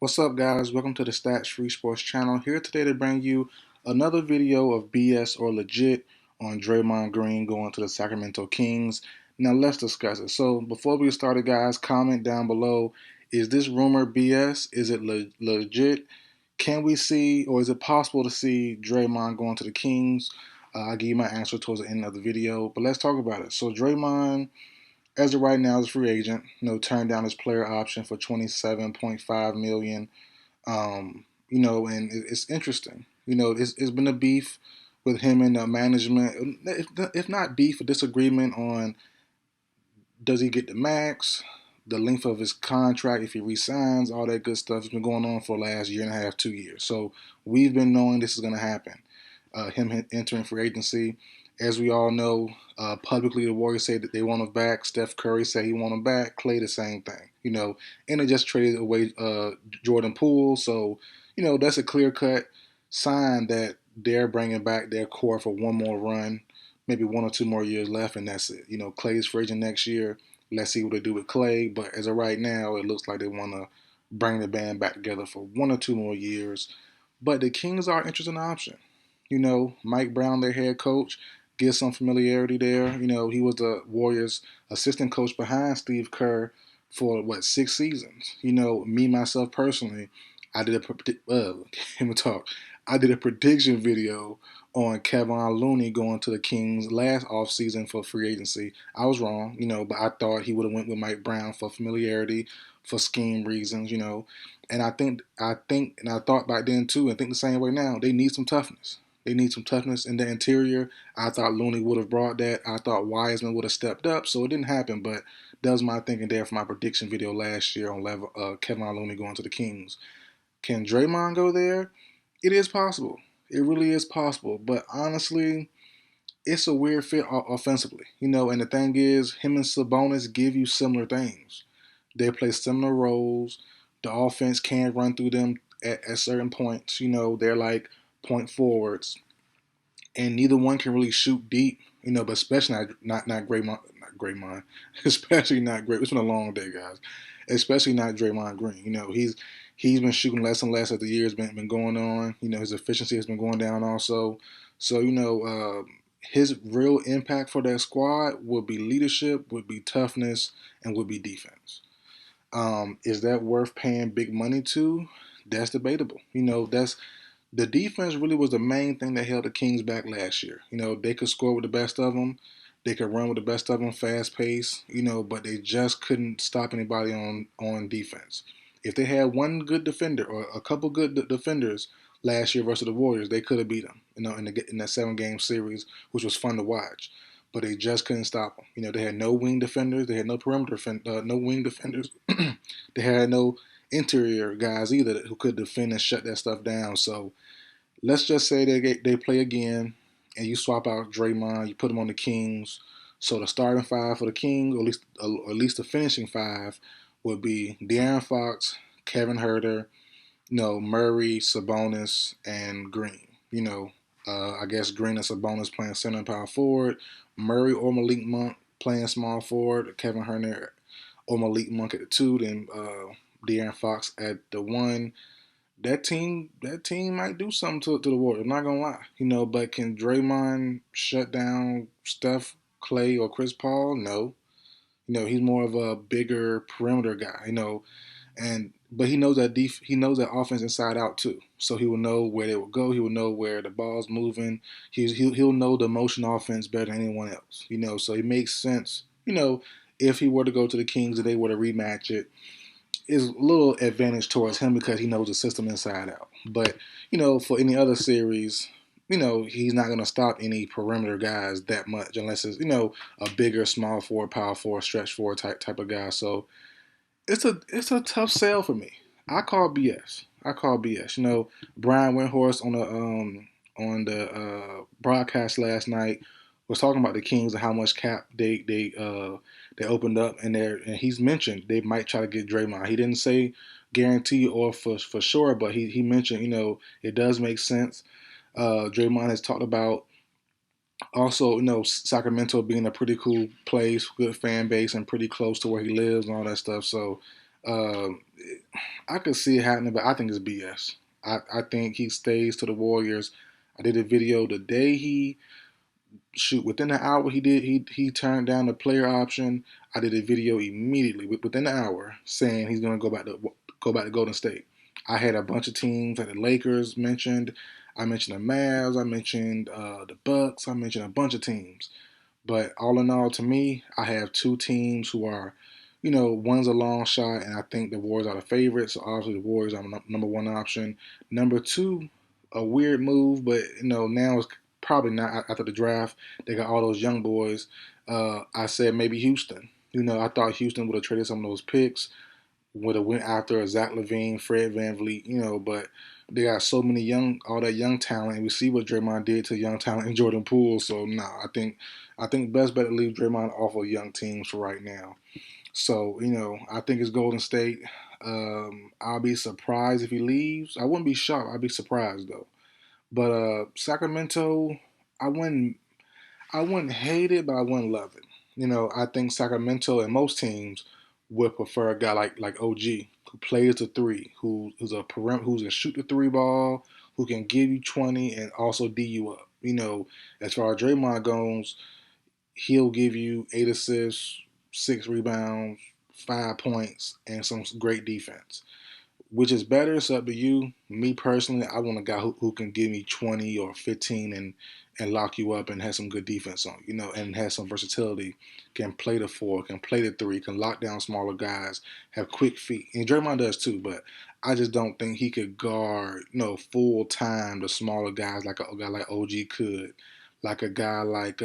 What's up, guys? Welcome to the Stats Free Sports channel. Here today to bring you another video of BS or legit on Draymond Green going to the Sacramento Kings. Now let's discuss it. So before we get started, guys, comment down below. Is this rumor BS? Is it legit? Can we see, or is it possible to see Draymond going to the Kings? I'll give you my answer towards the end of the video, but let's talk about it. So Draymond, as of right now, is a free agent. Turned down his player option for $27.5 million. And it's interesting. It's been a beef with him and the management. If not beef, a disagreement on does he get the max, the length of his contract, if he resigns, all that good stuff. Has been going on for the last year and a half, 2 years. So we've been knowing this is going to happen. Him entering free agency. As we all know, publicly the Warriors say that they want him back. Steph Curry said he want him back. Clay the same thing. And they just traded away Jordan Poole. So, that's a clear-cut sign that they're bringing back their core for one more run, maybe 1 or 2 more years left, and that's it. Clay's free agent next year. Let's see what they do with Clay. But as of right now, it looks like they want to bring the band back together for 1 or 2 more years. But the Kings are an interesting option. Mike Brown, their head coach, gets some familiarity there. He was the Warriors' assistant coach behind Steve Kerr for 6 seasons. Me myself personally, I did I did a prediction video on Kevon Looney going to the Kings last offseason for free agency. I was wrong, but I thought he would have went with Mike Brown for familiarity, for scheme reasons, And I thought back then too, and think the same way now. They need some toughness. They need some toughness in the interior. I thought Looney would have brought that. I thought Wiseman would have stepped up, so it didn't happen. But that was my thinking there for my prediction video last year on Kevon Looney going to the Kings. Can Draymond go there? It is possible. It really is possible. But honestly, it's a weird fit offensively. And the thing is, him and Sabonis give you similar things. They play similar roles. The offense can run through them at certain points. They're like point forwards, and neither one can really shoot deep. But especially not Draymond, especially not great. It's been a long day, guys. Especially not Draymond Green. He's been shooting less and less as the years been going on. His efficiency has been going down also. So his real impact for that squad would be leadership, would be toughness, and would be defense. Is that worth paying big money to? That's debatable. That's the defense really was the main thing that held the Kings back last year. They could score with the best of them. They could run with the best of them, fast pace, but they just couldn't stop anybody on defense. If they had one good defender or a couple good defenders last year versus the Warriors, they could have beat them, in that 7-game series, which was fun to watch. But they just couldn't stop them. They had no wing defenders. They had no no wing defenders. They had no interior guys either who could defend and shut that stuff down. So let's just say they play again, and you swap out Draymond, you put him on the Kings. So the starting five for the Kings, or at least the finishing five, would be De'Aaron Fox, Kevin Huerter, Murray, Sabonis, and Green. I guess Green and Sabonis playing center and power forward, Murray or Malik Monk playing small forward, Kevin Huerter or Malik Monk at the 2, then De'Aaron Fox at the 1. That team might do something to the Warriors. I'm not gonna lie, But can Draymond shut down Steph, Clay, or Chris Paul? No. He's more of a bigger perimeter guy. But he knows he knows that offense inside out too. So he will know where they will go. He will know where the ball's moving. He'll know the motion offense better than anyone else. So it makes sense. If he were to go to the Kings and they were to rematch it, is a little advantage towards him because he knows the system inside out. But, for any other series, he's not going to stop any perimeter guys that much unless it's, a bigger small forward, power forward, stretch forward type of guy. So it's a tough sell for me. I call BS. Brian Windhorst on the broadcast last night was talking about the Kings and how much cap they opened up, and he's mentioned they might try to get Draymond. He didn't say guarantee or for sure, but he mentioned it does make sense. Draymond has talked about also Sacramento being a pretty cool place, good fan base, and pretty close to where he lives and all that stuff. So Um, I could see it happening, but I think it's BS. I think he stays to the Warriors. I did a video the day he shoot within an hour he turned down the player option. I did a video immediately within an hour saying he's going to go back to Golden State. I had a bunch of teams, like the Lakers mentioned. I mentioned the Mavs. I mentioned the Bucks. I mentioned a bunch of teams. But all in all, to me, I have two teams who are, one's a long shot, and I think the Warriors are the favorites. So obviously, the Warriors are number one option. Number two, a weird move, but now it's probably not after the draft. They got all those young boys. I said maybe Houston. I thought Houston would have traded some of those picks, would have went after a Zach LaVine, Fred VanVleet, but they got so many all that young talent, and we see what Draymond did to young talent in Jordan Poole. So nah, I think best bet to leave Draymond off of young teams for right now. So I think it's Golden State. I'll be surprised if he leaves. I wouldn't be shocked. I'd be surprised though. But Sacramento, I wouldn't I wouldn't hate it, but I wouldn't love it. I think Sacramento and most teams would prefer a guy like OG who plays the three, who's a perimeter, who's a shoot the three ball, who can give you 20 and also D you up. As far as Draymond goes, he'll give you 8 assists, 6 rebounds, 5 points, and some great defense. Which is better? It's up to you. Me personally, I want a guy who can give me 20 or 15 and lock you up and have some good defense on, and has some versatility. Can play the four, can play the three, can lock down smaller guys, have quick feet. And Draymond does too, but I just don't think he could guard, full time the smaller guys like a guy like OG could, like a guy like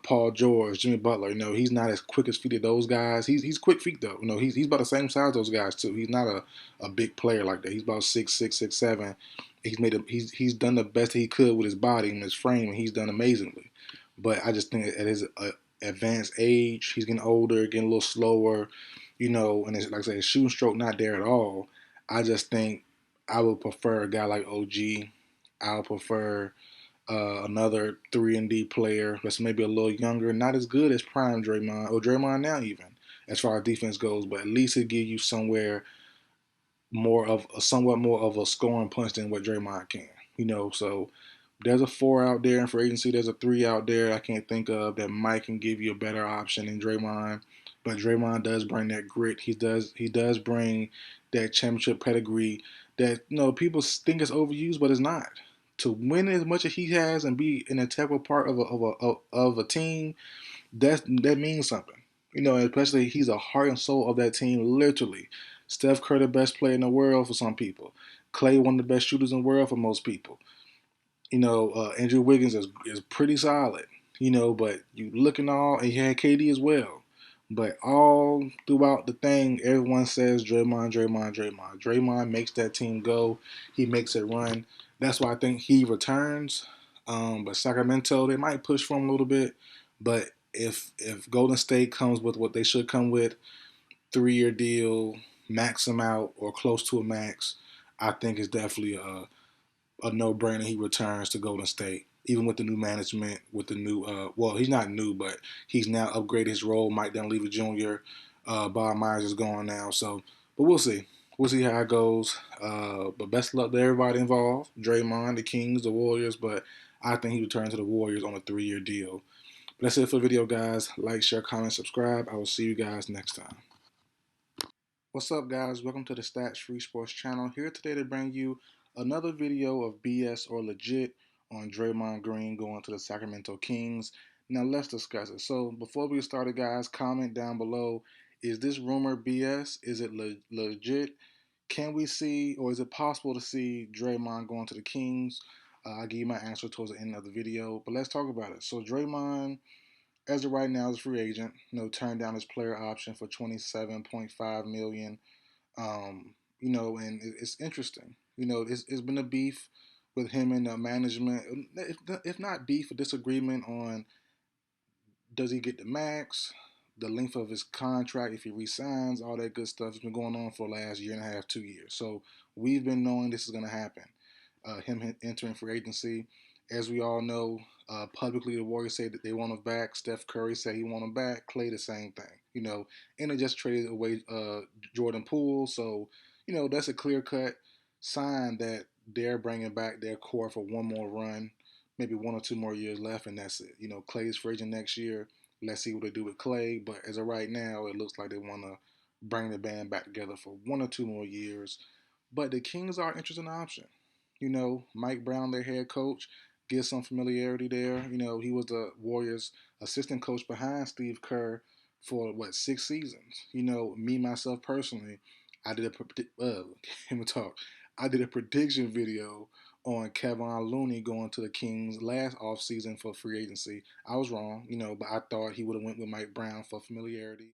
Paul George, Jimmy Butler. He's not as quick as feet as those guys. He's quick feet though. He's about the same size as those guys too. He's not a big player like that. He's about 6'6", 6'7". He's done the best that he could with his body and his frame, and he's done amazingly. But I just think at his advanced age, he's getting older, getting a little slower, and it's, like I said, his shooting stroke not there at all. I just think I would prefer a guy like OG. I would prefer another 3 and D player that's maybe a little younger, not as good as prime Draymond or Draymond now even, as far as defense goes, but at least it give you somewhat more of a scoring punch than what Draymond can. So there's a 4 out there in free agency. There's a 3 out there I can't think of that might can give you a better option than Draymond. But Draymond does bring that grit. He does bring that championship pedigree that people think is overused, but it's not. To win as much as he has and be an integral part of a team, that means something. Especially he's a heart and soul of that team, literally. Steph Curry, the best player in the world for some people. Clay, one of the best shooters in the world for most people. Andrew Wiggins is pretty solid. But you looking all, and he had KD as well. But all throughout the thing, everyone says Draymond, Draymond, Draymond. Draymond makes that team go. He makes it run. That's why I think he returns. But Sacramento, they might push for him a little bit. But if Golden State comes with what they should come with, 3-year deal, max him out or close to a max, I think it's definitely a no-brainer. He returns to Golden State, even with the new management, with the new. Well, he's not new, but he's now upgraded his role. Mike Dunleavy Jr., Bob Myers is gone now, so but we'll see. We'll see how it goes. But best of luck to everybody involved: Draymond, the Kings, the Warriors. But I think he returns to the Warriors on a 3-year deal. But that's it for the video, guys. Like, share, comment, subscribe. I will see you guys next time. What's up, guys? Welcome to the Stats Free Sports channel. Here today to bring you another video of BS or legit on Draymond Green going to the Sacramento Kings. Now let's discuss it. So before we get started, guys, comment down below. Is this rumor BS? Is it legit? Can we see, or is it possible to see Draymond going to the Kings? I'll give you my answer towards the end of the video, but let's talk about it. So Draymond, as of right now, is a free agent. Turned down his player option for 27.5 million. And it's interesting. It's been a beef with him and the management. If not beef, a disagreement on does he get the max, the length of his contract, if he resigns, all that good stuff has been going on for the last year and a half, 2 years. So we've been knowing this is going to happen. Him entering free agency. As we all know, Publicly, the Warriors say that they want him back. Steph Curry said he want him back. Clay, the same thing. And they just traded away Jordan Poole. So, that's a clear cut sign that they're bringing back their core for one more run, maybe 1 or 2 more years left, and that's it. Clay's free agent next year. Let's see what they do with Clay. But as of right now, it looks like they want to bring the band back together for 1 or 2 more years. But the Kings are an interesting option. Mike Brown, their head coach, gets some familiarity there. He was the Warriors' assistant coach behind Steve Kerr for 6 seasons. Me myself personally, I did a can we talk? I did a prediction video on Kevon Looney going to the Kings last offseason for free agency. I was wrong, but I thought he would have went with Mike Brown for familiarity.